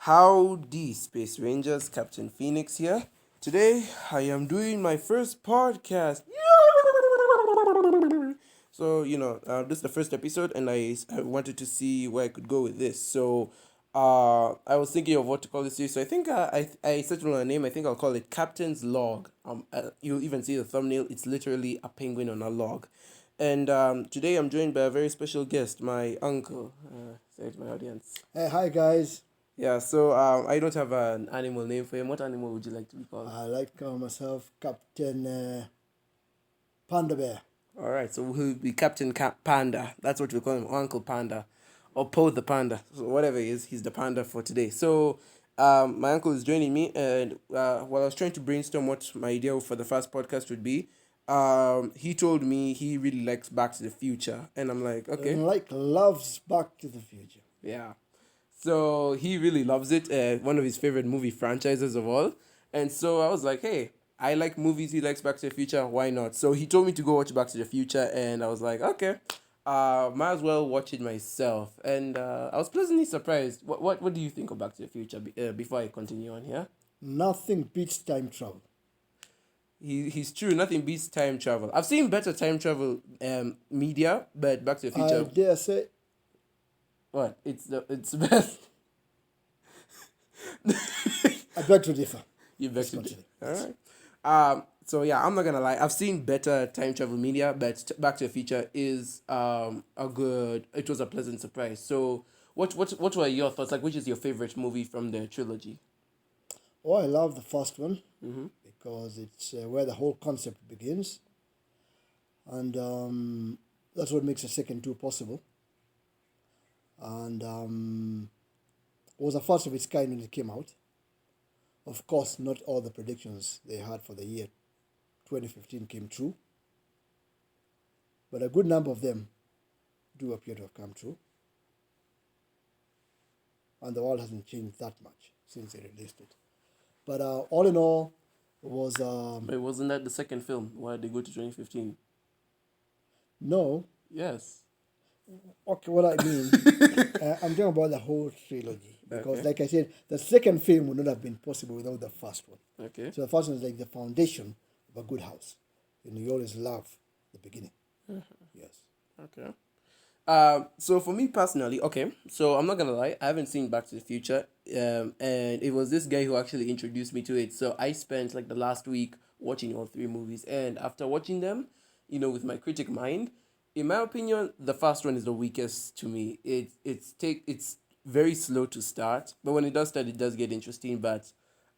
Howdy, Space Rangers, Captain Phoenix here. Today, I am doing my first podcast. So, this is the first episode, and I wanted to see where I could go with this. So, I was thinking of what to call this series. So, I think I settled on a name. I think I'll call it Captain's Log. You'll even see the thumbnail. It's literally a penguin on a log. And today, I'm joined by a very special guest, my uncle. Say it to my audience. Hey, hi guys. Yeah, so I don't have an animal name for him. What animal would you like to be called? I like to call myself Captain Panda Bear. All right, so he'll be Captain Panda. That's what we call him, Uncle Panda, or Po the Panda. So whatever he is, he's the panda for today. So my uncle is joining me, and while I was trying to brainstorm what my idea for the first podcast would be, he told me he really likes Back to the Future, and I'm like, okay, Loves Back to the Future. yeah. So he really loves it. One of his favorite movie franchises of all. And so I was like, hey, I like movies. He likes Back to the Future. Why not? So he told me to go watch Back to the Future, and I was like, okay, might as well watch it myself. And I was pleasantly surprised. What do you think of Back to the Future? Before I continue on here, Nothing beats time travel. he's true. Nothing beats time travel. I've seen better time travel media, but Back to the I Future, dare say, what? It's the best. I beg to differ. You beg to Continue. All right. So yeah, I'm not gonna lie. I've seen better time travel media, but Back to the Future is a good. It was a pleasant surprise. So what were your thoughts? Like, which is your favorite movie from the trilogy? Oh, I love the first one because it's where the whole concept begins, and that's what makes the second two possible. And it was the first of its kind when it came out. Of course, not all the predictions they had for the year 2015 came true, but a good number of them do appear to have come true. And the world hasn't changed that much since they released it. But all in all, it was Wait, wasn't that the second film? Why did they go to 2015? no. Yes. Okay, what I mean, I'm talking about the whole trilogy because, Okay. like I said, the second film would not have been possible without the first one. Okay. So the first one is like the foundation of a good house, and you always love the beginning. Yes. Okay. So for me personally, okay, so I'm not gonna lie, I haven't seen Back to the Future, and it was this guy who actually introduced me to it. So I spent like the last week watching all three movies, and after watching them, with my critic mind, in my opinion, the first one is the weakest to me. It's very slow to start, but when it does start, it does get interesting. But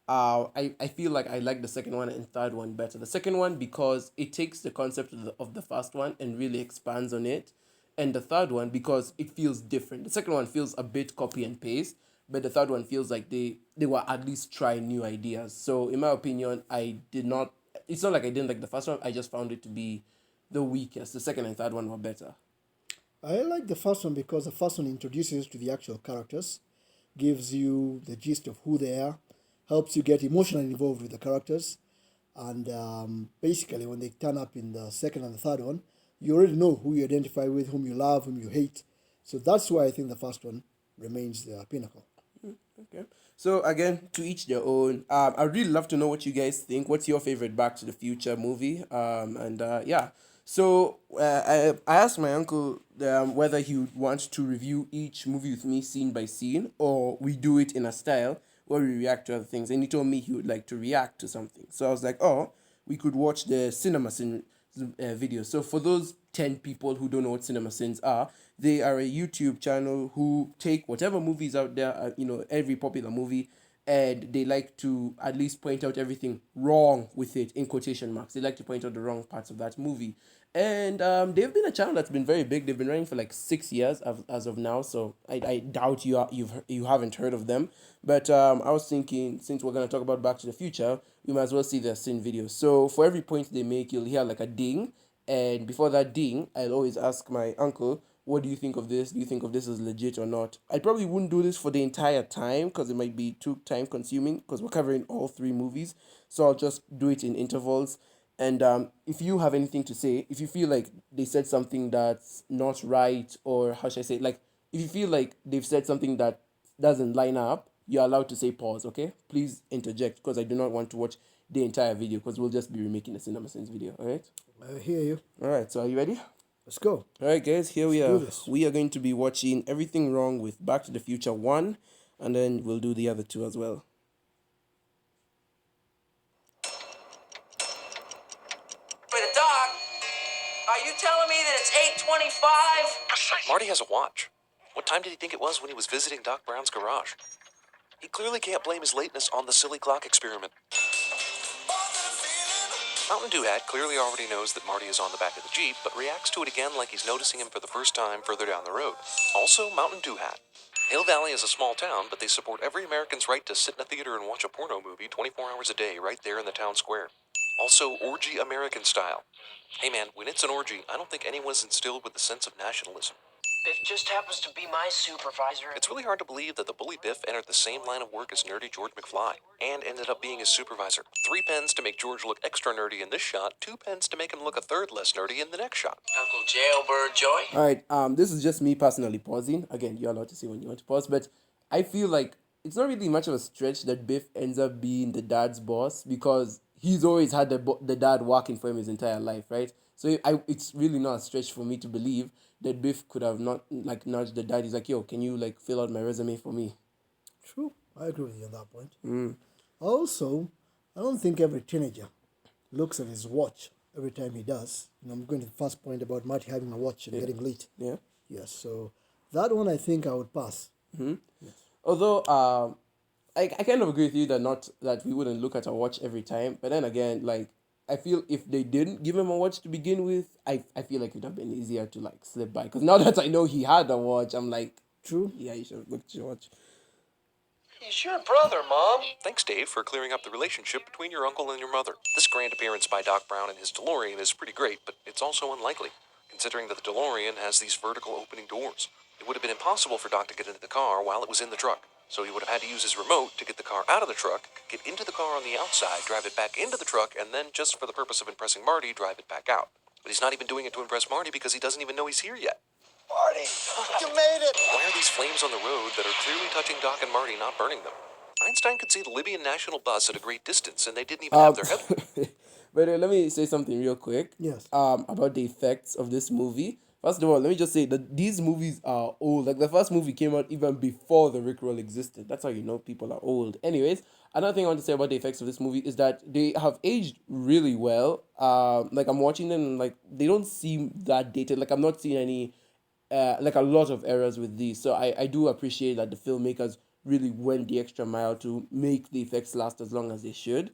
I feel like I like the second one and third one better. The second one because it takes the concept of the first one and really expands on it, and the third one because it feels different. The second one feels a bit copy and paste, but the third one feels like they were at least trying new ideas. So in my opinion, I did not. It's not like I didn't like the first one. I just found it to be the weakest. The second and third one were better. I like the first one because the first one introduces you to the actual characters, gives you the gist of who they are, helps you get emotionally involved with the characters, and basically when they turn up in the second and the third one, you already know who you identify with, whom you love, whom you hate. So that's why I think the first one remains the pinnacle. Okay. So again, to each their own. I'd really love to know what you guys think. What's your favorite Back to the Future movie? And yeah. So I asked my uncle whether he would want to review each movie with me scene by scene, or we do it in a style where we react to other things. And he told me he would like to react to something. So I was like, oh, we could watch the cinema scene video. So for those 10 people who don't know what Cinema Sins are, they are a YouTube channel who take whatever movies out there, every popular movie, and they like to at least point out everything wrong with it in quotation marks. They like to point out the wrong parts of that movie. And they've been a channel that's been very big. They've been running for like 6 years as of now. So I doubt you haven't heard of them. But I was thinking, since we're gonna talk about Back to the Future, we might as well see their sin videos. So for every point they make, you'll hear like a ding, and before that ding, I'll always ask my uncle, what do you think of this? Do you think of this as legit or not? I probably wouldn't do this for the entire time because it might be too time consuming because we're covering all three movies. So I'll just do it in intervals. And if you have anything to say, if you feel like they said something that's not right, or how should I say, like if you feel like they've said something that doesn't line up, you're allowed to say pause, okay? Please interject because I do not want to watch the entire video because we'll just be remaking the Cinema Sins video, all right? I hear you. All right, so are you ready? Let's go. All right, guys, here we Let's do are. this. We are going to be watching Everything Wrong with Back to the Future 1, and then we'll do the other two as well. Wait, Doc, are you telling me that it's 8:25? Marty has a watch. What time did he think it was when he was visiting Doc Brown's garage? He clearly can't blame his lateness on the silly clock experiment. Mountain Dew Hat clearly already knows that Marty is on the back of the Jeep, but reacts to it again like he's noticing him for the first time further down the road. Also, Mountain Dew Hat. Hill Valley is a small town, but they support every American's right to sit in a theater and watch a porno movie 24 hours a day right there in the town square. Also, orgy American style. Hey man, when it's an orgy, I don't think anyone's instilled with the sense of nationalism. Biff just happens to be my supervisor. It's really hard to believe that the bully Biff entered the same line of work as nerdy George McFly, and ended up being his supervisor. 3 pens to make George look extra nerdy in this shot, 2 pens to make him look a third less nerdy in the next shot. Uncle Jailbird Joy? All right, this is just me personally pausing. Again, you're allowed to say when you want to pause, but I feel like it's not really much of a stretch that Biff ends up being the dad's boss because he's always had the dad working for him his entire life, right? So it's really not a stretch for me to believe that Biff could have not like nudged the dad. He's like, yo, can you like fill out my resume for me? True. I agree with you on that point. Also, I don't think every teenager looks at his watch every time he does. I'm going to the first point about Marty having a watch and getting late. Yeah. Yes, so that one I think I would pass. Although I kind of agree with you that we wouldn't look at a watch every time, but then again, like I feel if they didn't give him a watch to begin with, I feel like it would have been easier to like slip by. Because now that I know he had a watch, I'm like, True. yeah, you should have looked at your watch. He's your brother, Mom. Thanks, Dave, for clearing up the relationship between your uncle and your mother. This grand appearance by Doc Brown in his DeLorean is pretty great, but it's also unlikely, considering that the DeLorean has these vertical opening doors. It would have been impossible for Doc to get into the car while it was in the truck, so he would have had to use his remote to get the car out of the truck, get into the car on the outside, drive it back into the truck, and then, just for the purpose of impressing Marty, drive it back out. But he's not even doing it to impress Marty because he doesn't even know he's here yet. Marty, you made it. Why are these flames on the road that are clearly touching Doc and Marty not burning them? Einstein could see the Libyan National Bus at a great distance, and they didn't even have their head. But let me say something real quick. Yes. About the effects of this movie. First of all, let me just say that these movies are old. Like the first movie came out even before the Rickroll existed. That's how you know people are old. Anyways, another thing I want to say about the effects of this movie is that they have aged really well. Like I'm watching them and like they don't seem that dated. Like I'm not seeing any like a lot of errors with these. So I do appreciate that the filmmakers really went the extra mile to make the effects last as long as they should.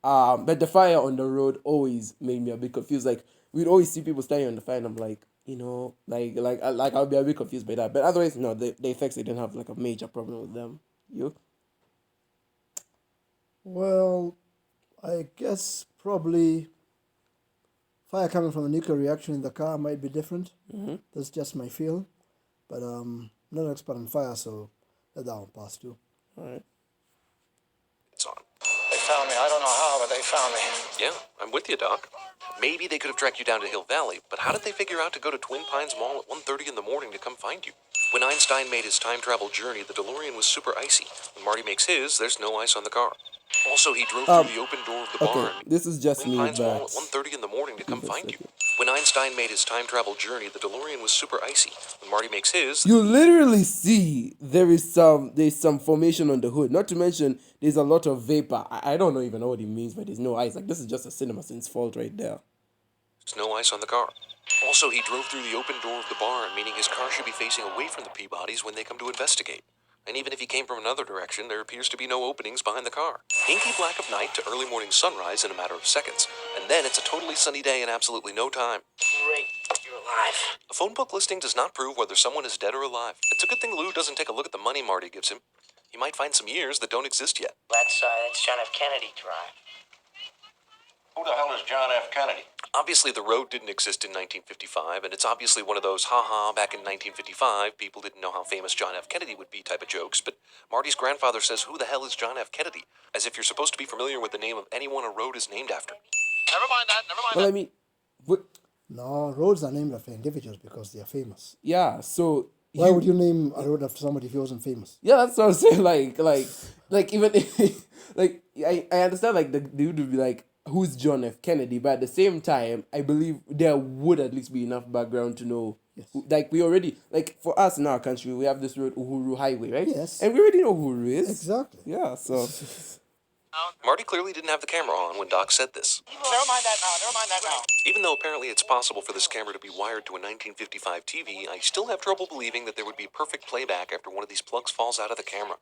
But the fire on the road always made me a bit confused. Like we'd always see people standing on the fire, and I'm like, I'll be a bit confused by that. But otherwise, no, the effects they didn't have like a major problem with them. You? Well, I guess probably fire coming from a nuclear reaction in the car might be different. That's just my feeling. But I'm not an expert on fire, so let that one pass too. All right. It's on. They found me. I don't know how, but they found me. Yeah, I'm with you, Doc. Maybe they could have tracked you down to Hill Valley, but how did they figure out to go to Twin Pines Mall at 1:30 in the morning to come find you? When Einstein made his time travel journey, the DeLorean was super icy. When Marty makes his, there's no ice on the car. Also, he drove through the open door of the Okay, barn. this is just Twin me, Pines Mall but at 1:30 in the morning to come Give us a find you. second. When Einstein made his time travel journey, the DeLorean was super icy. When Marty makes his, you literally see there's some formation on the hood. Not to mention there's a lot of vapor. I don't even know what it means, but there's no ice. Like this is just a CinemaSins fault right there. there's no ice on the car. Also, he drove through the open door of the barn, meaning his car should be facing away from the Peabodys when they come to investigate. And even if he came from another direction, there appears to be no openings behind the car. Inky black of night to early morning sunrise in a matter of seconds. And then it's a totally sunny day in absolutely no time. Great, you're alive. A phone book listing does not prove whether someone is dead or alive. It's a good thing Lou doesn't take a look at the money Marty gives him. He might find some years that don't exist yet. That's John F. Kennedy Drive. Who the hell is John F. Kennedy? Obviously, the road didn't exist in 1955, and it's obviously one of those, haha, back in 1955, people didn't know how famous John F. Kennedy would be type of jokes, but Marty's grandfather says, who the hell is John F. Kennedy? As if you're supposed to be familiar with the name of anyone a road is named after. Never mind that. Well, I mean, No, roads are named after individuals because they are famous. yeah. So Why would you name a road after somebody if he wasn't famous? Yeah, that's what I'm saying. Like even if, like I understand like the dude would be like, who's John F. Kennedy, but at the same time, I believe there would at least be enough background to know. Like we already like for us in our country, we have this road Uhuru Highway, right? Yes. And we already know who Uhuru is. Exactly. Yeah. So Marty clearly didn't have the camera on when Doc said this. Never mind that now. Never mind that now. Even though apparently it's possible for this camera to be wired to a 1955 TV, I still have trouble believing that there would be perfect playback after one of these plugs falls out of the camera.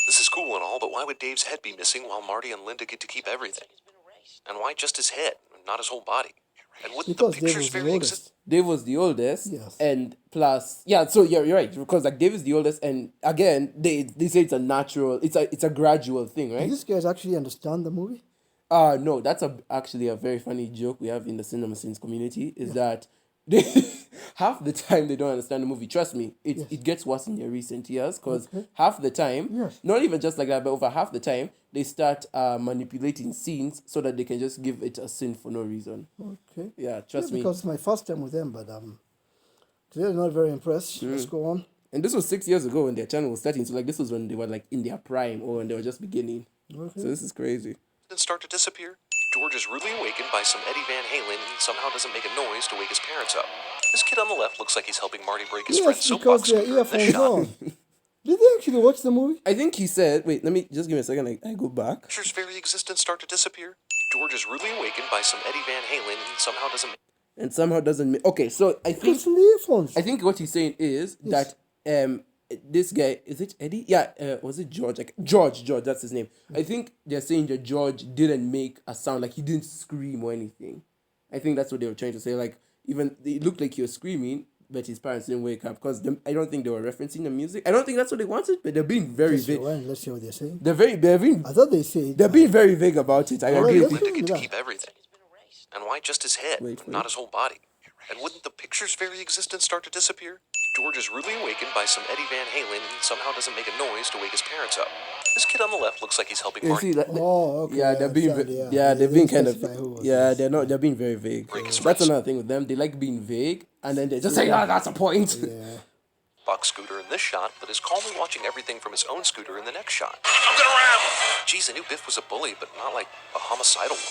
This is cool and all, but why would Dave's head be missing while Marty and Linda get to keep everything? And why just his head, not his whole body? And wouldn't the Because Dave pictures was the very oldest. exist? Dave was the oldest. Yes. And plus, yeah. So yeah, you're right because like Dave is the oldest, and again, they say it's a natural, it's a gradual thing, Do right? these guys actually understand the movie? No, that's actually a very funny joke we have in the cinema scenes community is that they half the time they don't understand the movie. Trust me, it gets worse in your recent years because half the time, Yes. not even just like that, but over half the time they start manipulating scenes so that they can just give it a scene for no reason. Okay. Yeah, trust me. Because it's my first time with them, but clearly not very impressed. Let's go on. And this was 6 years ago when their channel was starting. So like this was when they were like in their prime or when they were just beginning. Okay. So this is crazy. Start to disappear? George is rudely awakened by some Eddie Van Halen and somehow doesn't make a noise to wake his parents up. This kid on the left looks like he's helping Marty break his friend's Yes, because soapbox their scooter in this earphones shot. on. Did they actually watch the movie? I think he said, wait, let me just give me a second. I go back. Picture's very existence start to disappear? George is rudely awakened by some Eddie Van Halen and somehow doesn't make And somehow doesn't make... Okay, so I think... It's in the earphones. I think what he's saying is that this guy, is it Eddie? Yeah, was it George? Like George, that's his name. I think they're saying that George didn't make a sound, like he didn't scream or anything. I think that's what they were trying to say. Like even it looked like he was screaming, but his parents didn't wake up because I don't think they were referencing the music. I don't think that's what they wanted, but they're being very Let's vague. rewind, let's hear what they're saying. They're being I thought they said. they're being very vague about it. I agree with you. let's to get to Yeah. keep everything. And why just his head, Wait. not his whole body? And wouldn't the picture's very existence start to disappear? George is rudely awakened by some Eddie Van Halen and somehow doesn't make a noise to wake his parents up. This kid on the left looks like he's helping You Marty see, Oh, okay. yeah, they're being, understand, they're They being didn't kind of, specify who was yeah, this. they're not, they're being very vague. Break his That's wrist. another thing with them. They like being vague, and then they just say, "Oh, that's a point." Yeah. box scooter in this shot, but is calmly watching everything from his own scooter in the next shot. I'm gonna ram him. Geez, I knew Biff was a bully, but not like a homicidal one.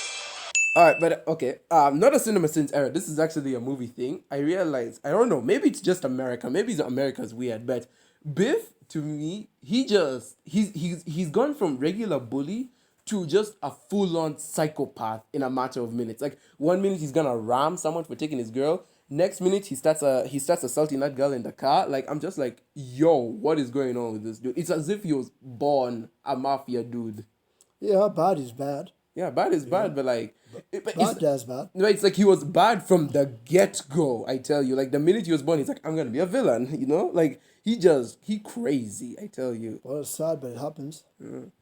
All right, but okay, not a cinema sins error. This is actually a movie thing. I realize, I don't know, maybe it's just America. Maybe it's America's weird, but Biff, to me, he's gone from regular bully to just a full-on psychopath in a matter of minutes. Like 1 minute he's gonna ram someone for taking his girl. Next minute he starts assaulting that girl in the car. Like I'm just like, yo, what is going on with this dude? It's as if he was born a mafia dude. Yeah, bad is bad. Yeah, bad is bad, but like, but it's, Bad is bad. no, it's like he was bad from the get-go, I tell you. Like, the minute he was born, he's like, I'm going to be a villain, you know? Like, he crazy, I tell you. Well, it's sad, but it happens. Dude,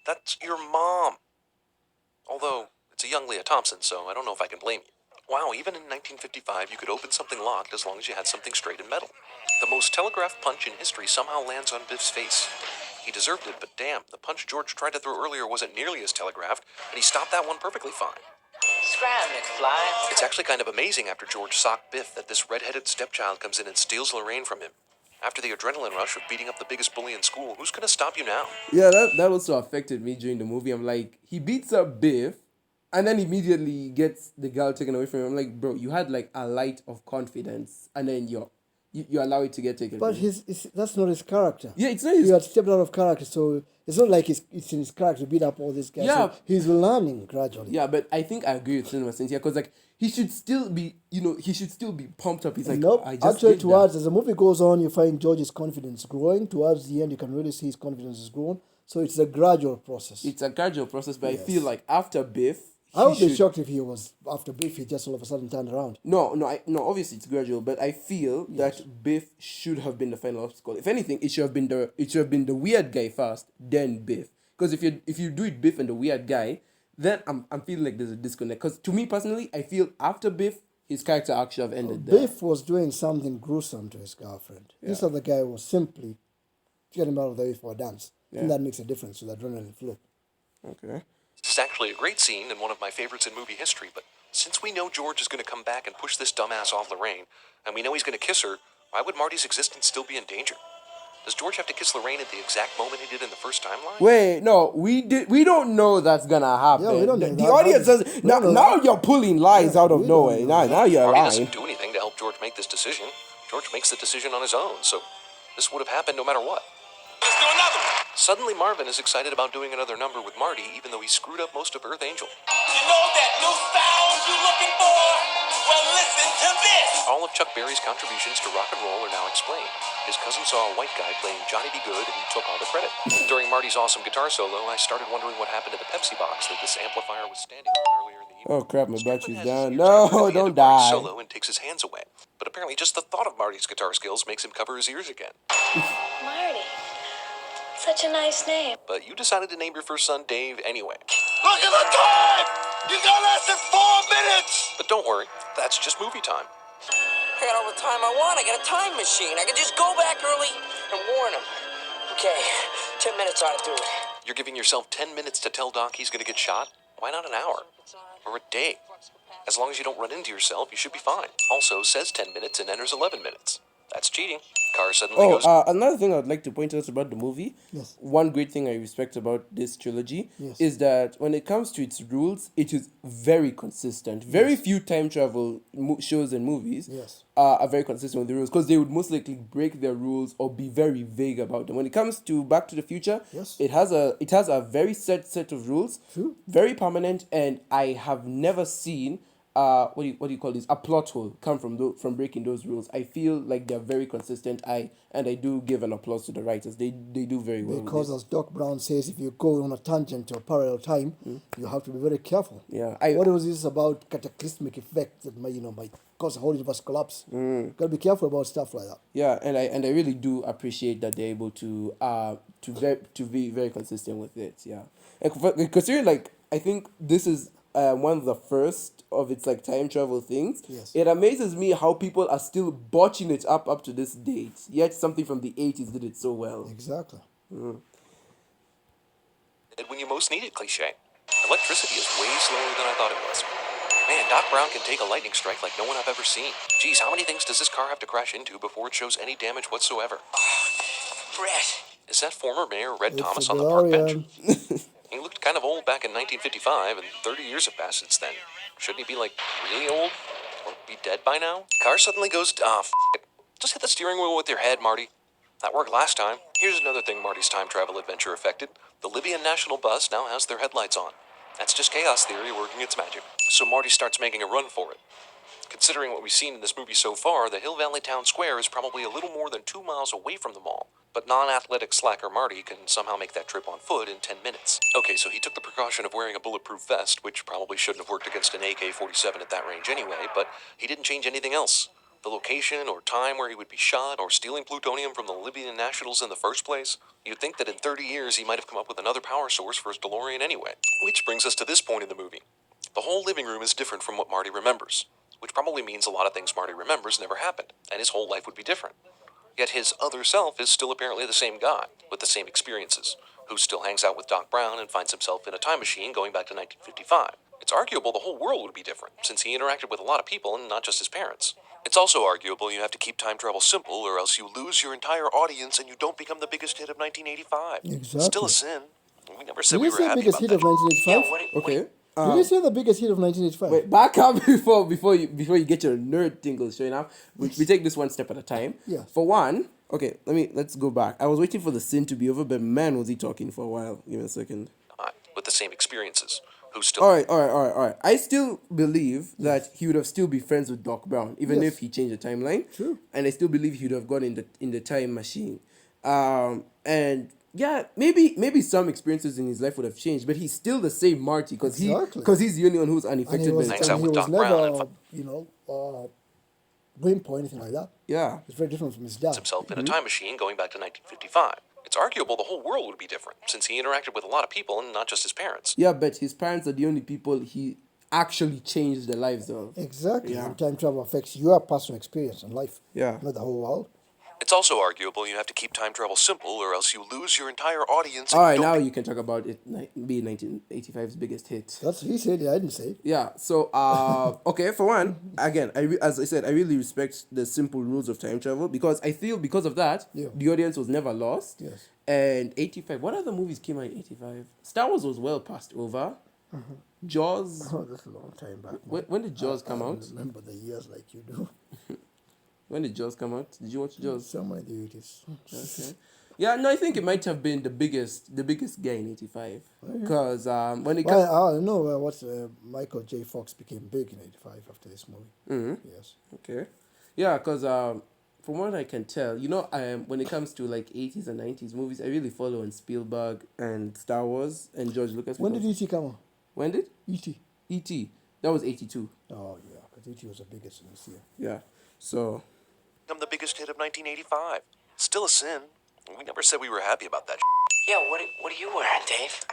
that's your mom. Although, it's a young Leah Thompson, so I don't know if I can blame you. Wow, even in 1955, you could open something locked as long as you had something straight and metal. The most telegraphed punch in history somehow lands on Biff's face. He deserved it, but damn, the punch George tried to throw earlier wasn't nearly as telegraphed, and he stopped that one perfectly fine. Scram, McFly. It's actually kind of amazing after George socked Biff that this red-headed stepchild comes in and steals Lorraine from him. After the adrenaline rush of beating up the biggest bully in school, who's gonna stop you now? Yeah, that also affected me during the movie. I'm like, he beats up Biff, and then immediately gets the girl taken away from him. I'm like, bro, you had like a light of confidence, and then you allow it to get taken But from you. that's not his character. Yeah, it's not his... He had stepped out of character, so it's not like it's in his character to beat up all these guys. Yeah. So he's learning gradually. Yeah, but I think I agree with Cinema Cynthia, because like, he should still be, he should still be pumped up. He's like, Nope. I just Actually, did that. towards as the movie goes on, you find George's confidence growing. Towards the end, you can really see his confidence is growing. So it's a gradual process. It's a gradual process, but I Yes. feel like after Biff, I would he be should- shocked if he was after Biff, he just all of a sudden turned around. No, obviously it's gradual, but I feel that Biff should have been the final obstacle. If anything, it should have been the weird guy first, then Biff. Because if you do it Biff and the weird guy, then I'm feeling like there's a disconnect. Because to me personally, I feel after Biff, his character arc should have ended there. Biff was doing something gruesome to his girlfriend. This other guy was simply getting him out of the way for a dance. Yeah. And that makes a difference to the adrenaline flow. Okay. This is actually a great scene and one of my favorites in movie history, but since we know George is going to come back and push this dumbass off Lorraine, and we know he's going to kiss her, Why would Marty's existence still be in danger? Does George have to kiss Lorraine at the exact moment he did in the first timeline? Wait, no, we don't know that's gonna happen. Yeah, we don't know The that. audience That is- does we now. don't know Now that. you're pulling lies Yeah, out of we don't nowhere. know Now, that. now you're Marty lying. doesn't do anything to help George make this decision. George makes the decision on his own, so this would have happened no matter what. Let's do another one. Suddenly, Marvin is excited about doing another number with Marty, even though he screwed up most of Earth Angel. You know that new sound you're looking for? Well, listen to this. All of Chuck Berry's contributions to rock and roll are now explained. His cousin saw a white guy playing Johnny B. Good, and he took all the credit. During Marty's awesome guitar solo, I started wondering what happened to the Pepsi box that this amplifier was standing on earlier in the evening. Oh crap, my Scotland battery's has down. his No, ears covered at the end don't of Marty's die. Solo and takes his hands away. But apparently, just the thought of Marty's guitar skills makes him cover his ears again. Marty. Such a nice name. But you decided to name your first son Dave anyway. Look at the time. You got less than 4 minutes. But don't worry, that's just movie time. I got all the time I want. I got a time machine. I can just go back early and warn him. Okay, 10 minutes ought to do it. You're giving yourself 10 minutes to tell Doc he's gonna get shot? Why not an hour? Or a day? As long as you don't run into yourself, you should be fine. Also says 10 minutes and enters 11 minutes. That's cheating. Car suddenly Oh, goes... another thing I'd like to point out about the movie. Yes. One great thing I respect about this trilogy Yes. is that when it comes to its rules, it is very consistent. Very few time travel shows and movies Yes. are very consistent with the rules because they would most likely break their rules or be very vague about them. When it comes to Back to the Future, Yes. it has a very set of rules, True. very permanent, and I have never seen what do you call this, a plot hole come from breaking those rules. I feel like they're very consistent. I do give an applause to the writers. They do very well with Because this. as Doc Brown says, if you go on a tangent to a parallel time, you have to be very careful. Yeah, What was this about cataclysmic effect that might cause a whole universe collapse? Got to be careful about stuff like that. Yeah, and I really do appreciate that they're able to be very consistent with it. Yeah, and considering like I think this is one of the first of its like time travel things. Yes. It amazes me how people are still botching it up to this date. Yet something from the 80s did it so well. Exactly. When you most need it, cliche. Electricity is way slower than I thought it was. Man, Doc Brown can take a lightning strike like no one I've ever seen. Geez, how many things does this car have to crash into before it shows any damage whatsoever? Brett. Is that former Mayor Red It's Thomas a on the park bench? DeLorean. He looked kind of old back in 1955, and 30 years have passed since then. Shouldn't he be, like, really old? Or be dead by now? Car suddenly goes, f it. Just hit the steering wheel with your head, Marty. That worked last time. Here's another thing Marty's time travel adventure affected. The Libyan National Bus now has their headlights on. That's just chaos theory working its magic. So Marty starts making a run for it. Considering what we've seen in this movie so far, the Hill Valley Town Square is probably a little more than 2 miles away from the mall. But non-athletic slacker Marty can somehow make that trip on foot in 10 minutes. Okay, so he took the precaution of wearing a bulletproof vest, which probably shouldn't have worked against an AK-47 at that range anyway, but he didn't change anything else. The location or time where he would be shot or stealing plutonium from the Libyan nationals in the first place. You'd think that in 30 years he might have come up with another power source for his DeLorean anyway. Which brings us to this point in the movie. The whole living room is different from what Marty remembers, which probably means a lot of things Marty remembers never happened, and his whole life would be different. Yet his other self is still apparently the same guy, with the same experiences, who still hangs out with Doc Brown and finds himself in a time machine going back to 1955. It's arguable the whole world would be different, since he interacted with a lot of people and not just his parents. It's also arguable you have to keep time travel simple, or else you lose your entire audience and you don't become the biggest hit of 1985. Exactly. Still a sin. We never said Did we you were say the happy biggest about hit of that. 1985? Okay. Did you say the biggest hit of 1985? Wait, back up before you get your nerd tingles showing up. We take this one step at a time. Yeah. For one, okay, let's go back. I was waiting for the sin to be over, but man, was he talking for a while. Give me a second. With the same experiences, who still... All right. I still believe that he would have still be friends with Doc Brown, even Yes. if he changed the timeline. True. And I still believe he would have gone in the time machine. And yeah, maybe some experiences in his life would have changed, but he's still the same Marty because Exactly. he's the only one who's And he unaffected by was, the Hangs time. out and he with was Doc Brown never, and wimp or anything like that. Yeah. It's very different from his dad. himself in a time machine going back to 1955. It's arguable the whole world would be different, since he interacted with a lot of people and not just his parents. Yeah, but his parents are the only people he actually changed the lives of. Exactly. Yeah. And time travel affects your personal experience in life. Yeah. Not the whole world. It's also arguable you have to keep time travel simple, or else you lose your entire audience. All and right, you don't now you can talk about it being 1985's biggest hit. That's he said it. I didn't say it. Yeah. So, okay, for one, again, as I said, I really respect the simple rules of time travel because I feel because of that, Yeah. the audience was never lost. Yes. And 85, what other movies came out in 85? Star Wars was well passed over. Jaws. Oh, that's a long time back. When did Jaws come I out? don't remember the years like you do. When did Jaws come out? Did you watch Jaws? Somewhere in the 80s. Okay. Yeah, no, I think it might have been the biggest guy in 85. Because when it comes... Well, I know what Michael J. Fox became big in 85 after this movie. Mm-hmm. Yes. Okay. Yeah, because from what I can tell, when it comes to like 80s and 90s movies, I really follow on Spielberg and Star Wars and George Lucas. When did because- E.T. come on? When did? E.T. E.T. That was 82. Oh, yeah, because E.T. was the biggest in this year. Yeah. So, become the biggest hit of 1985. Still a sin. We never said we were happy about that. Yeah, what are you wearing, Dave?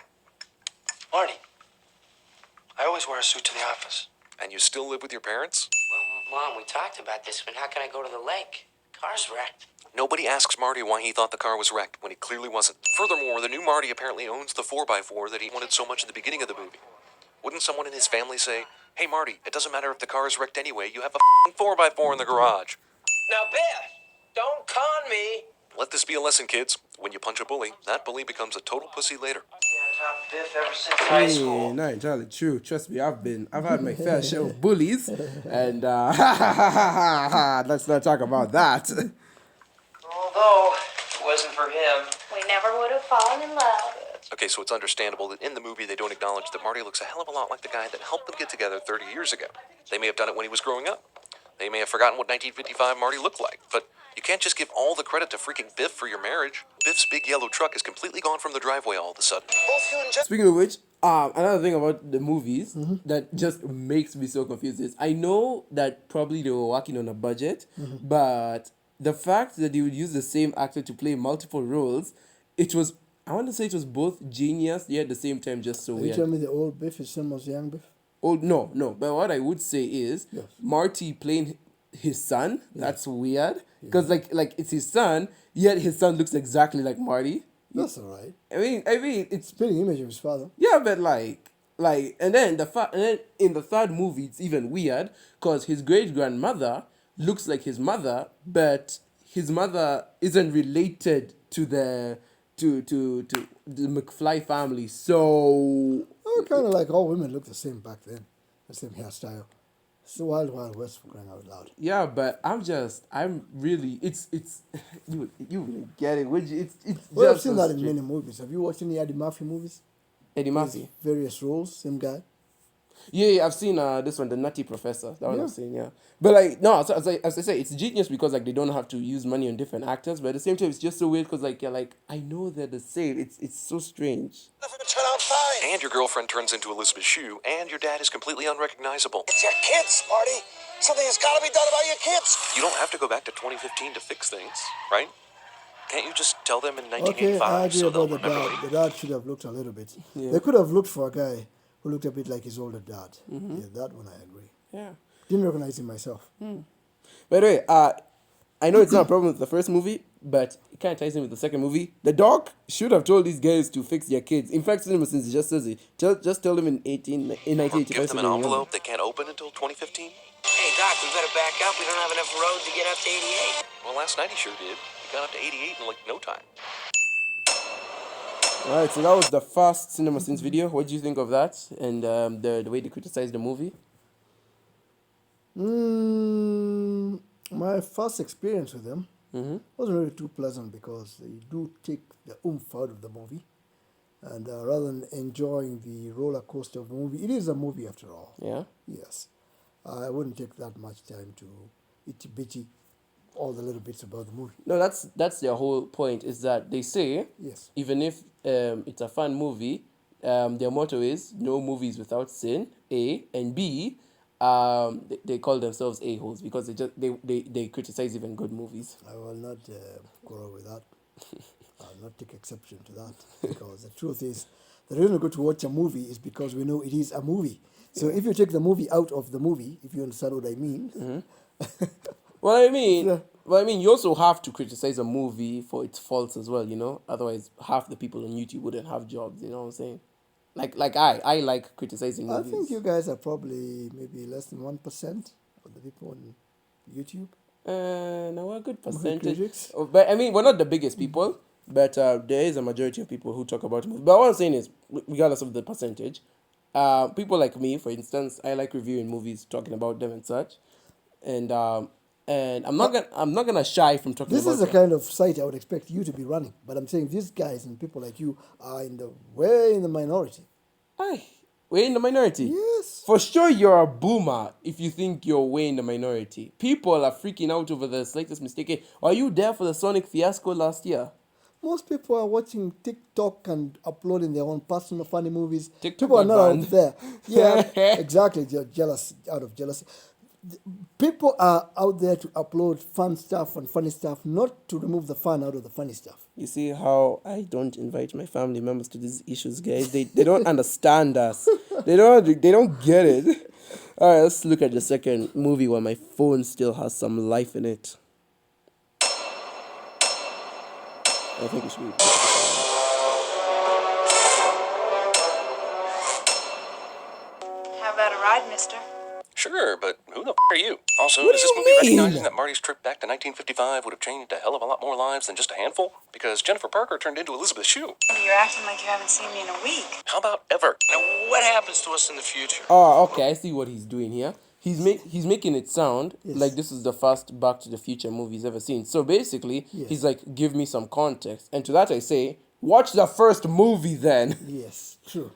Marty, I always wear a suit to the office. And you still live with your parents? Well, Mom, we talked about this, but how can I go to the lake? Car's wrecked. Nobody asks Marty why he thought the car was wrecked when he clearly wasn't. Furthermore, the new Marty apparently owns the 4x4 that he wanted so much at the beginning of the movie. Wouldn't someone in his family say, "Hey Marty, it doesn't matter if the car is wrecked anyway, you have a 4x4 in the garage"? Now, Biff, don't con me. Let this be a lesson, kids. When you punch a bully, that bully becomes a total pussy later. Top Biff ever since high hey, school. not entirely true. Trust me, I've had my fair share of bullies. And let's not talk about that. Although, if it wasn't for him, We never would have fallen in love. Okay, so it's understandable that in the movie they don't acknowledge that Marty looks a hell of a lot like the guy that helped them get together 30 years ago. They may have done it when he was growing up. They may have forgotten what 1955 Marty looked like, but you can't just give all the credit to freaking Biff for your marriage. Biff's big yellow truck is completely gone from the driveway all of a sudden. both you and Jeff. Speaking of which, another thing about the movies that just makes me so confused is I know that probably they were working on a budget, but the fact that they would use the same actor to play multiple roles, I want to say it was both genius, yet at the same time just so Are you weird. telling me the old Biff is same as young Biff? Oh, no. But what I would say is Yes. Marty playing his son, that's weird. Because like it's his son, yet his son looks exactly like Marty. That's all right. I mean, it's Spitting image of his father. yeah, but and then in the third movie it's even weird because his great grandmother looks like his mother, but his mother isn't related to the McFly family. So Oh, kind of like all women look the same back then. The same hairstyle. It's the wild, wild west for crying out loud. yeah, but I'm really it's you wouldn't get it, would you? It's Well, I've just seen so that in strange. many movies. Have you watched any Eddie Murphy movies? Eddie Murphy. Various roles, same guy. Yeah, I've seen this one, The Nutty Professor. That one Yeah. I've seen, yeah. But like, no, as I say, it's genius because like they don't have to use money on different actors. But at the same time, it's just so weird because like you're like, I know they're the same. It's so strange. Nothing turn out fine. And your girlfriend turns into Elizabeth Shue, and your dad is completely unrecognizable. It's your kids, Marty. Something has got to be done about your kids. You don't have to go back to 2015 to fix things, right? Can't you just tell them in Okay, 1985 I agree so they'll about the remember dad. what The dad should have looked a little bit. Yeah. They could have looked for a guy who looked a bit like his older dad. Yeah, that one I agree. Yeah. Didn't recognize him myself. By the way, I know it's not a problem with the first movie, but it kind of ties in with the second movie. The dog should have told these guys to fix their kids. In fact, Cinema Sins just says it. Just tell them in 1985. Give them so an they remember. envelope they can't open until 2015? Hey, Doc, we better back up. We don't have enough road to get up to 88. Well, last night he sure did. He got up to 88 in like no time. Alright, so that was the first Cinema Sins video. What do you think of that? And the way they criticized the movie? My first experience with them wasn't really too pleasant because they do take the oomph out of the movie. And rather than enjoying the roller coaster of the movie, it is a movie after all. Yeah. Yes. I wouldn't take that much time to itty bitty all the little bits about the movie. No, that's their whole point, is that they say Yes. even if it's a fun movie, their motto is no movies without sin, A, and B, they call themselves a-holes because they criticize even good movies. I will not quarrel with that. I'll not take exception to that because the truth is, the reason we go to watch a movie is because we know it is a movie. So if you take the movie out of the movie, if you understand what I mean, Well, I mean, Yeah. But I mean, you also have to criticize a movie for its faults as well, you know. Otherwise, half the people on YouTube wouldn't have jobs. You know what I'm saying? I like criticizing I movies. think you guys are probably maybe less than 1% of the people on YouTube. No, we're a good percentage. critics. Oh, but I mean, we're not the biggest people, but there is a majority of people who talk about movies. But what I'm saying is, regardless of the percentage, people like me, for instance, I like reviewing movies, talking about them and such, and I'm not gonna shy from talking This about is the them. kind of site I would expect you to be running. But I'm saying these guys and people like you are way in the minority. Aye, we're in the minority. Yes. For sure, you're a boomer if you think you're way in the minority. People are freaking out over the slightest mistake. Hey, are you there for the Sonic fiasco last year? Most people are watching TikTok and uploading their own personal funny movies. TikTok People are got not banned. out there. Yeah, exactly. They're jealous, out of jealousy. People are out there to upload fun stuff and funny stuff, not to remove the fun out of the funny stuff. You see how I don't invite my family members to these issues, guys. They don't understand us. They don't get it. All right, let's look at the second movie where my phone still has some life in it. I think we should. How about a ride, mister? Sure, but who the are you? Also, What is do this you movie mean? recognizing that Marty's trip back to 1955 would have changed a hell of a lot more lives than just a handful? Because Jennifer Parker turned into Elizabeth Shue. You're acting like you haven't seen me in a week. How about ever? Now, what happens to us in the future? Oh, okay. I see what he's doing here. He's making it sound like this is the first Back to the Future movie he's ever seen. So basically, he's like, give me some context. And to that I say, watch the first movie then. Yes, true.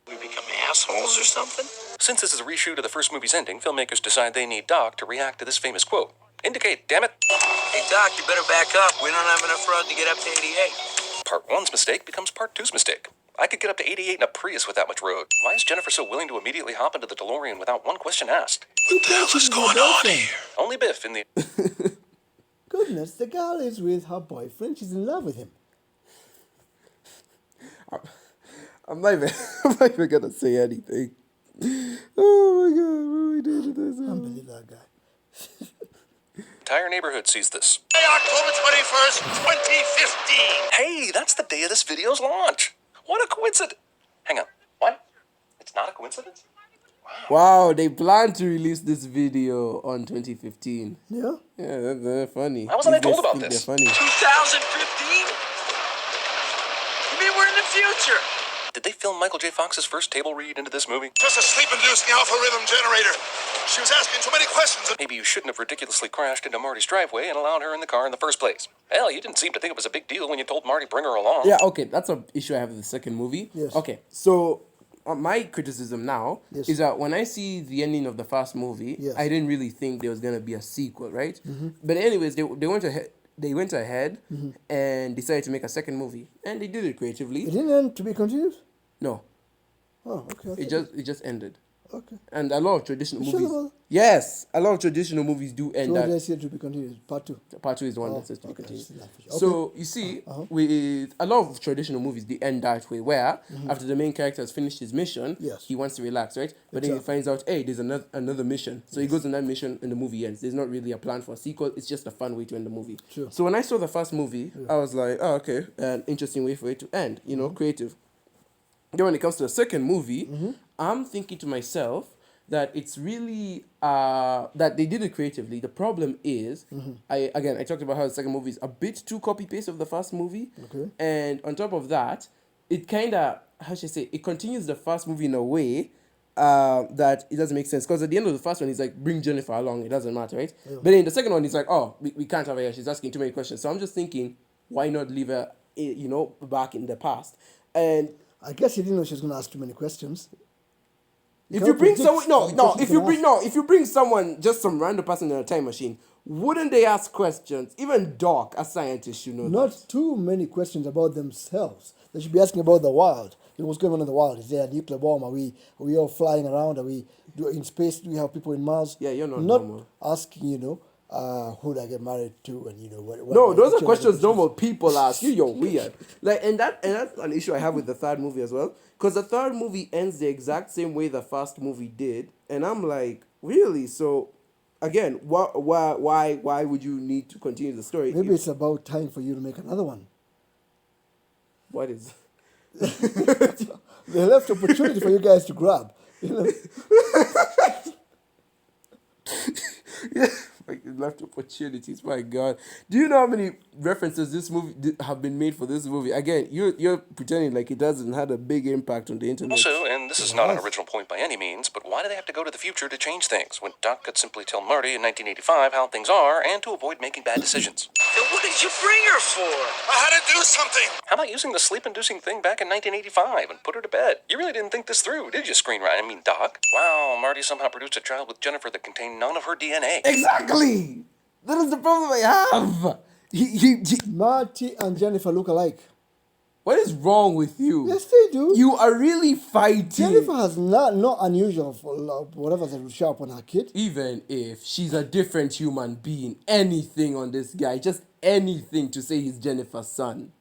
We become assholes or something? Since this is a reshoot of the first movie's ending, filmmakers decide they need Doc to react to this famous quote. Indicate, damn it. Hey, Doc, you better back up. We don't have enough road to get up to 88. Part 1's mistake becomes Part 2's mistake. I could get up to 88 in a Prius with that much road. Why is Jennifer so willing to immediately hop into the DeLorean without one question asked? What the hell is going on here? Only Biff in the... Goodness, the girl is with her boyfriend. She's in love with him. I'm not even gonna say anything. Oh my god, what are we doing to this? Can't believe that guy. entire neighborhood sees this. October 21st, 2015. Hey, that's the day of this video's launch. What a coincidence. Hang on. What? It's not a coincidence? Wow, they plan to release this video on 2015. Yeah? Yeah, they're funny. Why wasn't I These guys told about think this? They're funny. 2015? You mean we're in the future? Did they film Michael J. Fox's first table read into this movie? Just a sleep-inducing alpha rhythm generator. She was asking too many questions. Maybe you shouldn't have ridiculously crashed into Marty's driveway and allowed her in the car in the first place. Hell, you didn't seem to think it was a big deal when you told Marty bring her along. Yeah, okay, that's an issue I have with the second movie. Yes. Okay, so my criticism now Yes. is that when I see the ending of the first movie, Yes. I didn't really think there was gonna be a sequel, right? But anyways, they went ahead. They went ahead and decided to make a second movie, and they did it creatively. It didn't end to be continued? No, Oh, okay. it just ended. Okay. And a lot of traditional You sure movies. about- Yes, a lot of traditional movies do end So what that. they said to be continued? Part 2. Part 2 is the one Oh, that says to be okay, continued. it's not for sure. So you see, with a lot of traditional movies, they end that way, where after the main character has finished his mission, Yes. he wants to relax, right? But then he Exactly. finds out, hey, there's another mission. So he goes on that mission, and the movie ends. There's not really a plan for a sequel. It's just a fun way to end the movie. Sure. So when I saw the first movie, I was like, oh, okay, an interesting way for it to end. You know, creative. Then when it comes to the second movie, I'm thinking to myself that it's really that they did it creatively. The problem is, I talked about how the second movie is a bit too copy paste of the first movie, Okay. and on top of that, it kind of, how should I say, it continues the first movie in a way that it doesn't make sense, because at the end of the first one he's like, bring Jennifer along, it doesn't matter, right? But then in the second one he's like, oh, we can't have her here, she's asking too many questions. So I'm just thinking, why not leave her back in the past? And I guess he didn't know she was going to ask too many questions. if can't you bring predict someone, how many questions you can ask. if you bring someone, just some random person in a time machine, wouldn't they ask questions? Even Doc, a scientist, should know Not that. too many questions about themselves. They should be asking about the world. You know, what's going on in the world? Is there a nuclear bomb? Are we all flying around? Are we in space? Do we have people in Mars? Yeah, you're not Not normal. asking, who do I get married to, and what. No, those are actually questions the normal people ask you. You're weird. And that's an issue I have with the third movie as well, because the third movie ends the exact same way the first movie did, and I'm like, really? So, again, why would you need to continue the story? Maybe it's about time for you to make another one. What is? They left opportunity for you guys to grab. You know? Yeah, like left opportunities. My God, do you know how many references this movie have been made for this movie? Again, you're pretending like it doesn't had a big impact on the internet. Also, and this is not an original point by any means, but why do they have to go to the future to change things when Doc could simply tell Marty in 1985 how things are and to avoid making bad decisions? Then what did you bring her for? I had to do something. How about using the sleep-inducing thing back in 1985 and put her to bed? You really didn't think this through, did you, screenwriter? I mean, Doc? Wow, Marty somehow produced a child with Jennifer that contained none of her DNA. Exactly. That is the problem I have. Marty and Jennifer look alike. What is wrong with you? Yes, they do. You are really fighting. Jennifer has not unusual for whatever they show up on her kid. Even if she's a different human being, anything on this guy, just anything to say he's Jennifer's son.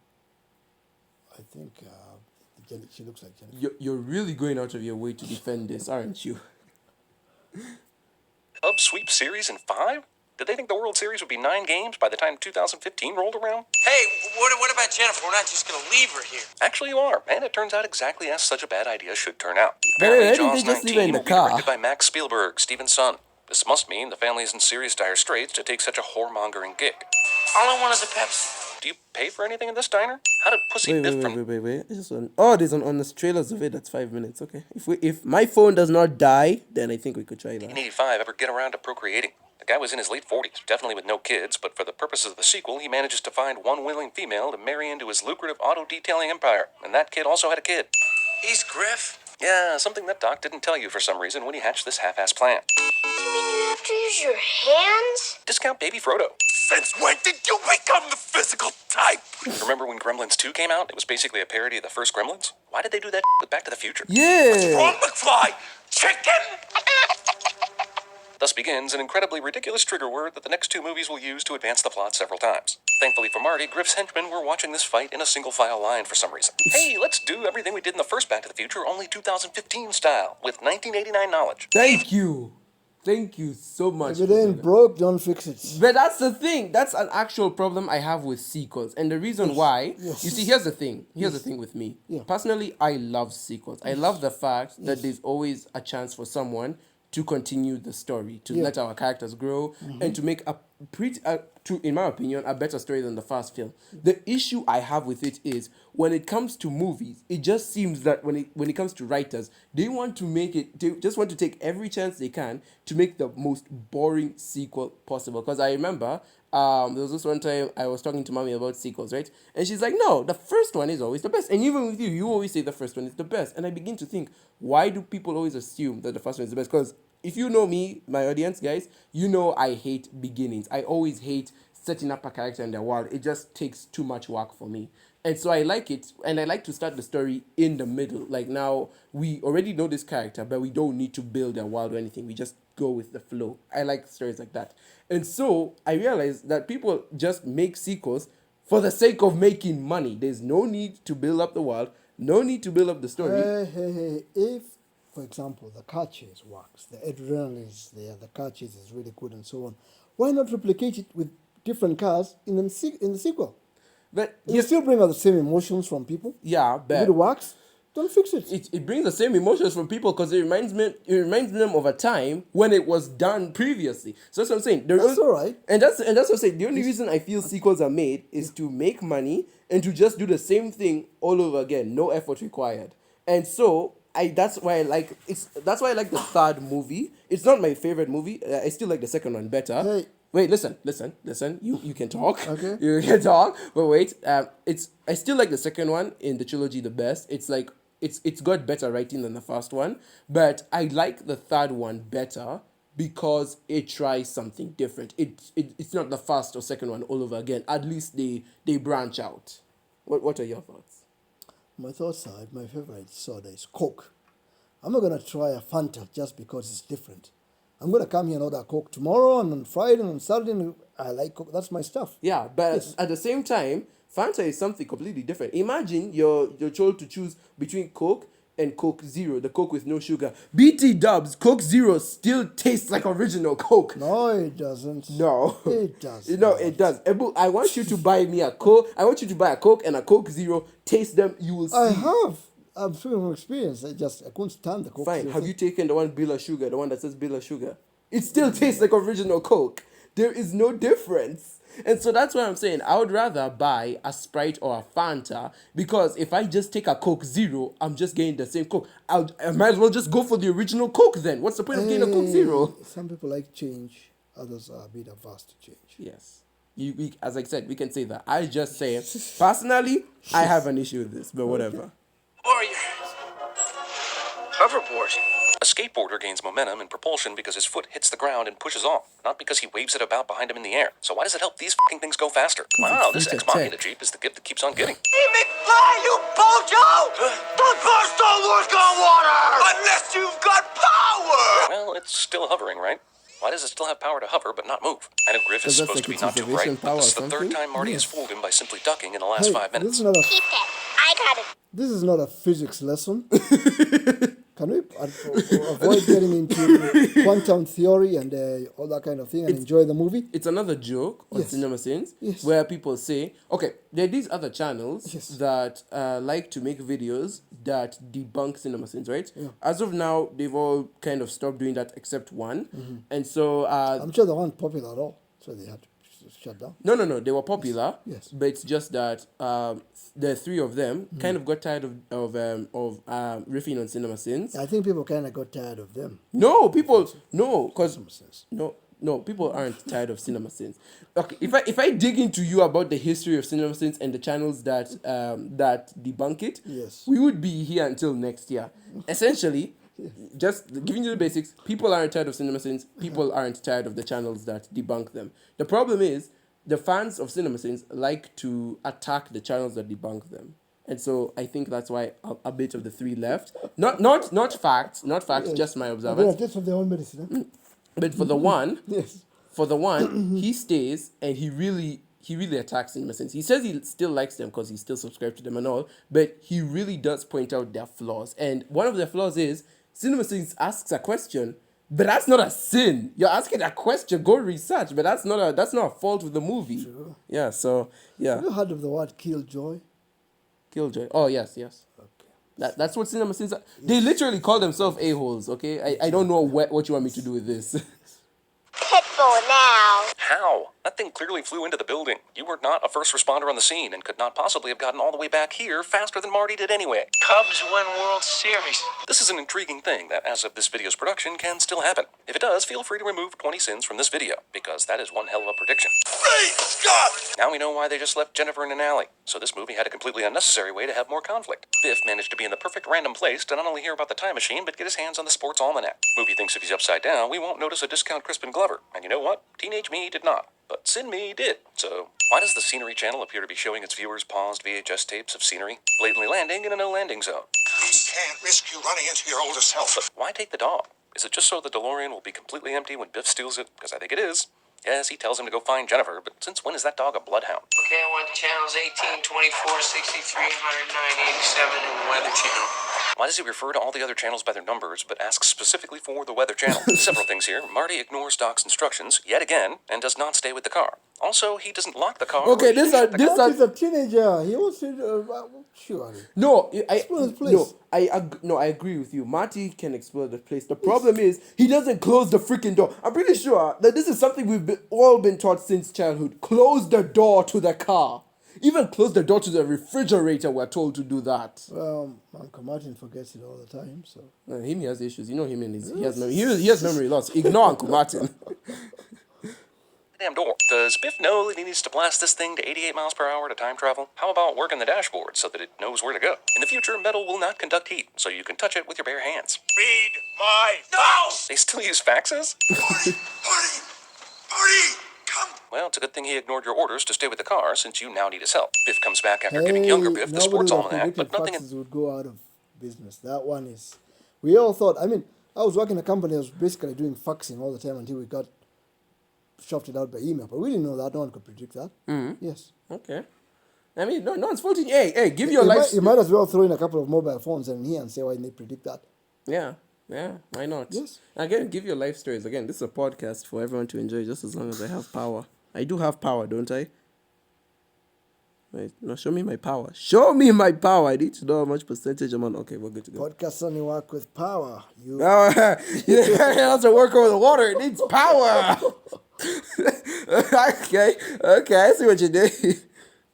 I think she looks like Jennifer. You're really going out of your way to defend this, aren't you? Cubs sweep series in 5? Did they think the World Series would be 9 games by the time 2015 rolled around? Hey, what about Jennifer? We're not just gonna leave her here. Actually, you are, and it turns out exactly as such a bad idea should turn out. But why didn't Jaws they just leave her in 19 the will be car? directed by Max Spielberg, Steven's son. This must mean the family is in serious dire straits to take such a whoremongering gig. All I want is a Pepsi. Do you pay for anything in this diner? How did Pussy Biff from... Wait. This one. Oh, there's on the trailers of it. That's 5 minutes. Okay. If my phone does not die, then I think we could try that. 1985 ever get around to procreating? The guy was in his late 40s, definitely with no kids, but for the purposes of the sequel, he manages to find one willing female to marry into his lucrative auto detailing empire, and that kid also had a kid. He's Griff. Yeah, something that Doc didn't tell you for some reason when he hatched this half-ass plan. You mean you have to use your hands? Discount Baby Frodo. Since when did you become the physical type? Remember when Gremlins 2 came out? It was basically a parody of the first Gremlins. Why did they do that with Back to the Future? Yeah. Wrong, McFly. Chicken? Thus begins an incredibly ridiculous trigger word that the next 2 movies will use to advance the plot several times. Thankfully for Marty, Griff's henchmen were watching this fight in a single-file line for some reason. Hey, let's do everything we did in the first Back to the Future, only 2015 style, with 1989 knowledge. Thank you. Thank you so much. If it ain't broke, don't fix it. But that's the thing. That's an actual problem I have with sequels. And the reason why, you see, here's the thing. Here's the thing with me. Yeah. Personally, I love sequels. I love the fact that there's always a chance for someone to continue the story, to let our characters grow, and to make a in my opinion, a better story than the first film. The issue I have with it is when it comes to movies, it just seems that when it comes to writers, they just want to take every chance they can to make the most boring sequel possible. Because I remember there was this one time I was talking to mommy about sequels, right? And she's like, no, the first one is always the best. And even with you always say the first one is the best. And I begin to think, why do people always assume that the first one is the best? Because if you know me, my audience, guys, you know I hate beginnings. I always hate setting up a character in the world. It just takes too much work for me. And so I like it, and I like to start the story in the middle. Like now, we already know this character, but we don't need to build a world or anything. We just go with the flow. I like stories like that. And so I realized that people just make sequels for the sake of making money. There's no need to build up the world, no need to build up the story. Hey. If, for example, the car chase works, the adrenaline is there, the car chase is really good and so on, why not replicate it with different cars in the sequel? But You still bring out the same emotions from people. yeah, If but it works, don't fix it. it brings the same emotions from people because it reminds them of a time when it was done previously. So that's what I'm saying. That's all right. And that's what I'm saying. The only reason I feel sequels are made is to make money and to just do the same thing all over again. No effort required. And so that's why I like the third movie. It's not my favorite movie. I still like the second one better. Hey. Wait, listen. You can talk. Okay. You can talk. But wait, I still like the second one in the trilogy the best. It's like it's got better writing than the first one, but I like the third one better because it tries something different. It's not the first or second one all over again. At least they branch out. What are your thoughts? My thoughts are, my favorite soda is Coke. I'm not going to try a Fanta just because it's different. I'm going to come here and order Coke tomorrow and on Friday and on Saturday. And I like Coke. That's my stuff. Yeah, but Yes. at the same time, Fanta is something completely different. Imagine you're told to choose between Coke and Coke Zero, the Coke with no sugar. BT Dubs, Coke Zero still tastes like original Coke. No, it doesn't. No. It does. No, it does. Ebu, I want you to buy me a Coke. I want you to buy a Coke and a Coke Zero. Taste them. You will see. I have. I'm speaking from experience. I couldn't stand the Coke. Fine. Zero Have thing. you taken the one Bila Sugar, the one that says Bila Sugar? It still tastes like original Coke. There is no difference. And so that's why I'm saying I would rather buy a Sprite or a Fanta, because if I just take a Coke Zero, I'm just getting the same Coke. I might as well just go for the original Coke then. What's the point of getting a Coke Zero? Some people like change. Others are a bit averse to change. Yes. As I said, we can say that. I just say, personally, I have an issue with this, but whatever. Warrior. Hoverboard. A skateboarder gains momentum and propulsion because his foot hits the ground and pushes off, not because he waves it about behind him in the air. So why does it help these fucking things go faster? Wow, this future Ex Machina tech. Jeep is the gift that keeps on giving. Hey, McFly, you bojo! Those cars don't work on water! Unless you've got power! Well, it's still hovering, right? Why does it still have power to hover but not move? I know Griff is Because that's supposed to be like not its too observation bright, but power this is or the third something? time Marty has fooled him by simply ducking in the last 5 This minutes. is not a Keep it. I got it. This is not a physics lesson. Can we avoid getting into quantum theory and all that kind of thing and enjoy the movie? It's another joke on Yes. Cinema Sins Yes. where people say, okay, there are these other channels Yes. that like to make videos that debunk Cinema Sins, right? Yeah. As of now, they've all kind of stopped doing that except one. Mm-hmm. And so, I'm sure they weren't popular at all, so they had to shut down. no, they were popular. Yes. But it's just that the three of them Mm-hmm. kind of got tired of riffing on Cinema Sins. I think people kind of got tired of them. No, people, no, because Sins. no, people aren't tired of Cinema Sins. Okay, if I dig into you about the history of Cinema Sins and the channels that that debunk it, Yes. we would be here until next year. Essentially, just giving you the basics, people aren't tired of Cinema Sins. People aren't tired of the channels that debunk them. The problem is the fans of Cinema Sins like to attack the channels that debunk them. And so I think that's why a bit of the three left. Not facts, just my They're observance. just of their own medicine. Eh? But for the one, Yes. he stays and he really attacks Cinema Sins. He says he still likes them because he's still subscribed to them and all, but he really does point out their flaws. And one of their flaws is Cinema Sins asks a question, but that's not a sin. You're asking a question, go research, but that's not a fault with the movie. Sure. Yeah, so yeah. Have you heard of the word killjoy? Killjoy. Oh yes. Okay. That's what Cinema Sins are. They literally call themselves a-holes, okay? I don't know what you want me to do with this. Pitbull now. How? That thing clearly flew into the building. You were not a first responder on the scene and could not possibly have gotten all the way back here faster than Marty did anyway. Cubs win World Series. This is an intriguing thing that, as of this video's production, can still happen. If it does, feel free to remove 20 sins from this video, because that is one hell of a prediction. Great Scott! Now we know why they just left Jennifer in an alley. So this movie had a completely unnecessary way to have more conflict. Biff managed to be in the perfect random place to not only hear about the time machine, but get his hands on the sports almanac. Movie thinks if he's upside down, we won't notice a discount Crispin Glover. And you know what? Teenage me did not. But Sin Me did. So, why does the Scenery Channel appear to be showing its viewers paused VHS tapes of scenery, blatantly landing in a no-landing zone? We can't risk you running into your older self. But why take the dog? Is it just so the DeLorean will be completely empty when Biff steals it? Because I think it is. Yes, he tells him to go find Jennifer, but since when is that dog a bloodhound? Okay, I want the channels 18, 24, 63, 109, 87, and the Weather Channel. Why does he refer to all the other channels by their numbers, but asks specifically for the Weather Channel? Several things here. Marty ignores Doc's instructions, yet again, and does not stay with the car. Also, he doesn't lock the car. Okay, or this shut the car. He's a teenager. He wants to. Surely. No, Explore the place. I agree with you. Marty can explore the place. The problem is he doesn't close the freaking door. I'm pretty sure that this is something we've all been taught since childhood. Close the door to the car. Even close the door to the refrigerator. We're told to do that. Well, Uncle Martin forgets it all the time. So Him, he has issues. You know him and he has memory loss. Ignore Uncle Martin. Damn door. Does Biff know that he needs to blast this thing to 88 miles per hour to time travel? How about working the dashboard so that it knows where to go? In the future, metal will not conduct heat, so you can touch it with your bare hands. Read my fax! They still use faxes? Marty! Come! Well, it's a good thing he ignored your orders to stay with the car, since you now need his help. Biff comes back after giving younger Biff the sports almanac, but nothing in... faxes would go out of business. That one is. We all thought. I mean, I was working in a company that was basically doing faxing all the time until we got shoved it out by email. But we didn't know that. No one could predict that. Yes. Okay. I mean, no one's faulting. Hey, give your life. You might as well throw in a couple of mobile phones in here and say why they predict that. Yeah, why not? Yes. Again, give your life stories. Again, this is a podcast for everyone to enjoy just as long as I have power. I do have power, don't I? Wait, no, show me my power. Show me my power. I need to know how much percentage I'm on. Okay, we're good to go. Podcasts only work with power. You Oh, yeah, it has to work over the water. It needs power. Okay, I see what you did.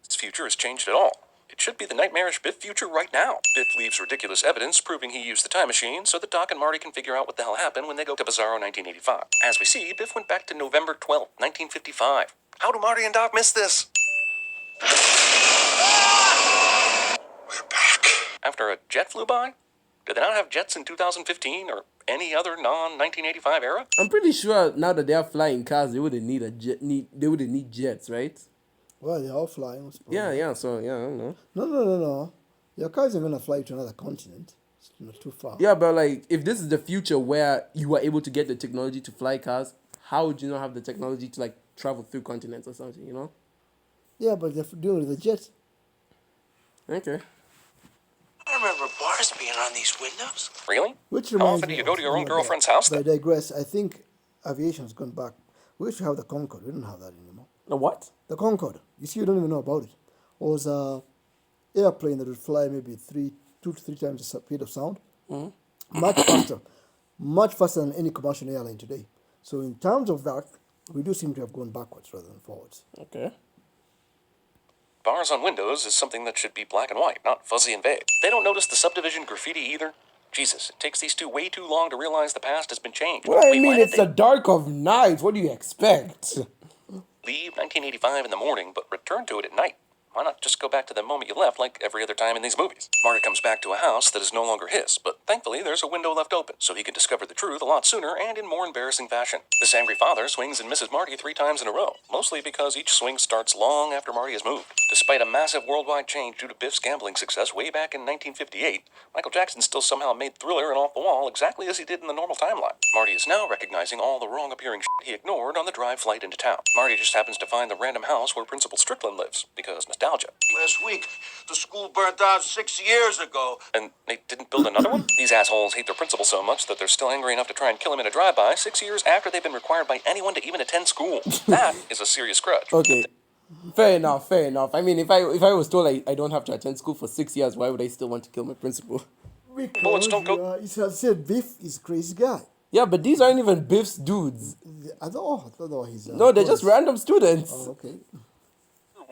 Its future has changed at all. It should be the nightmarish Biff future right now. Biff leaves ridiculous evidence proving he used the time machine so that Doc and Marty can figure out what the hell happened when they go to Bizarro 1985. As we see, Biff went back to November 12th, 1955. How do Marty and Doc miss this? We're back. After a jet flew by? Did they not have jets in 2015 or any other non-1985 era? I'm pretty sure now that they are flying cars, they wouldn't need a jet. They wouldn't need jets, right? well, they're all flying. I suppose. Yeah. So I don't know. No. Your cars are gonna fly to another continent. It's not too far. Yeah, but like, if this is the future where you are able to get the technology to fly cars, how would you not have the technology to like travel through continents or something? You know? Yeah, but they're doing it with the jet. Okay. I remember bars being on these windows. Really? Which How reminds often do me you go of- to your own no, girlfriend's house But I then? digress. I think aviation's gone back. We used to have the Concorde. We don't have that anymore. The what? The Concorde. You see, you don't even know about it. Was a airplane that would fly maybe 2 to 3 times the speed of sound. Much faster than any commercial airline today. So in terms of that, we do seem to have gone backwards rather than forwards. Okay. Bars on windows is something that should be black and white, not fuzzy and vague. They don't notice the subdivision graffiti either. Jesus, it takes these two way too long to realize the past has been changed. Well, I Wait, mean, why did it's the dark of night. What do you expect? Leave 1985 in the morning, but return to it at night. Why not just go back to the moment you left like every other time in these movies? Marty comes back to a house that is no longer his, but thankfully there's a window left open, so he can discover the truth a lot sooner and in more embarrassing fashion. This angry father swings and misses Marty 3 times in a row, mostly because each swing starts long after Marty has moved. Despite a massive worldwide change due to Biff's gambling success way back in 1958, Michael Jackson still somehow made Thriller and Off the Wall exactly as he did in the normal timeline. Marty is now recognizing all the wrong-appearing shit he ignored on the drive flight into town. Marty just happens to find the random house where Principal Strickland lives, because nostalgia. Last week, the school burnt down 6 years ago. And they didn't build another one? These assholes hate their principal so much that they're still angry enough to try and kill him in a drive-by 6 years after they've been required by anyone to even attend school. That is a serious grudge. Okay. Fair enough. I mean, if I was told I don't have to attend school for 6 years, why would I still want to kill my principal? Bullets don't go- He said Biff is a crazy guy. Yeah, but these aren't even Biff's dudes. I thought he's... No, they're just random students. Oh, okay.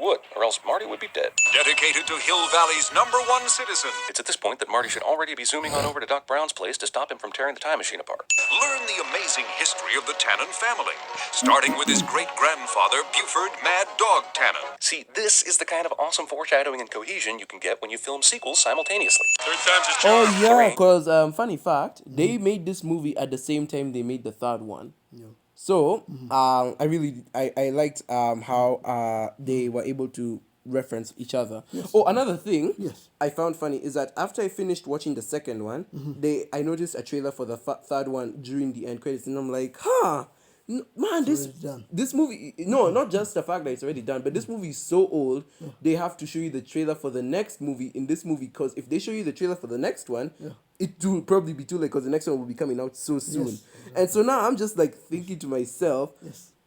Would, or else Marty would be dead. Dedicated to Hill Valley's #1 citizen. It's at this point that Marty should already be zooming on over to Doc Brown's place to stop him from tearing the time machine apart. Learn the amazing history of the Tannen family, starting with his great-grandfather, Buford Mad Dog Tannen. See, this is the kind of awesome foreshadowing and cohesion you can get when you film sequels simultaneously. Third time's a charm. Oh yeah, because funny fact, they made this movie at the same time they made the third one. Yeah. So I liked how they were able to reference each other. Yes. Oh, another thing Yes. I found funny is that after I finished watching the second one, I noticed a trailer for the third one during the end credits, and I'm like, man, this already done. this movie, no, not just the fact that it's already done, but this movie is so old, they have to show you the trailer for the next movie in this movie, because if they show you the trailer for the next one, it will probably be too late, because the next one will be coming out so soon. Yes, And so now I'm just like thinking to myself,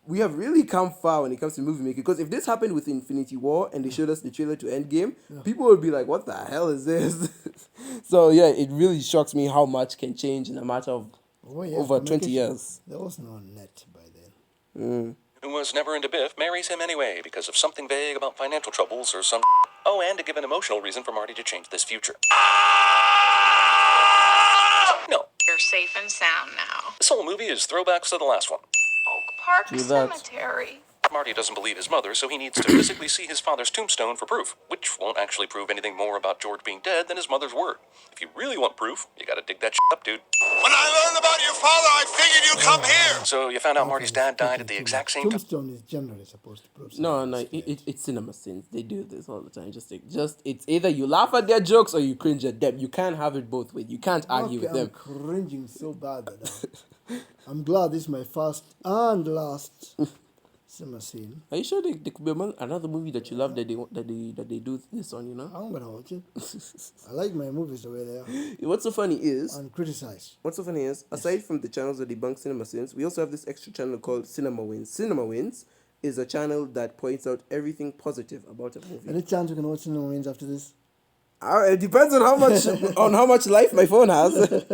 we have really come far when it comes to movie making, because if this happened with Infinity War and they showed us the trailer to Endgame, people would be like, what the hell is this? So yeah, it really shocks me how much can change in a matter of over 20 years. There was no net by then. Who was never into Biff marries him anyway because of something vague about financial troubles or some. Oh, and to give an emotional reason for Marty to change this future. No, You're safe and sound now. this whole movie is throwbacks to the last one. Oak Park Do that. Cemetery. Marty doesn't believe his mother, so he needs to physically see his father's tombstone for proof, which won't actually prove anything more about George being dead than his mother's word. If you really want proof, you gotta dig that shit up, dude. When I learned about your father, I figured you'd come here. So you found out Marty's dad died at the exact same time. Tombstone is generally supposed to prove No, something. it's cinema sins. They do this all the time. Just it's either you laugh at their jokes or you cringe at them. You can't have it both ways. You can't argue with I'm them. cringing so bad that I'm glad this is my first and last Cinema scene. Are you sure there could be another movie that you love that they do this on? You know. I'm gonna watch it. I like my movies the way they are. What's so funny is aside from the channels that debunk cinema sins, we also have this extra channel called Cinema Wins. Cinema Wins is a channel that points out everything positive about a movie. Any chance we can watch Cinema Wins after this? It depends on how much life my phone has.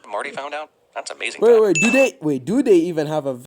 Marty found out? That's amazing. Wait, do they even have a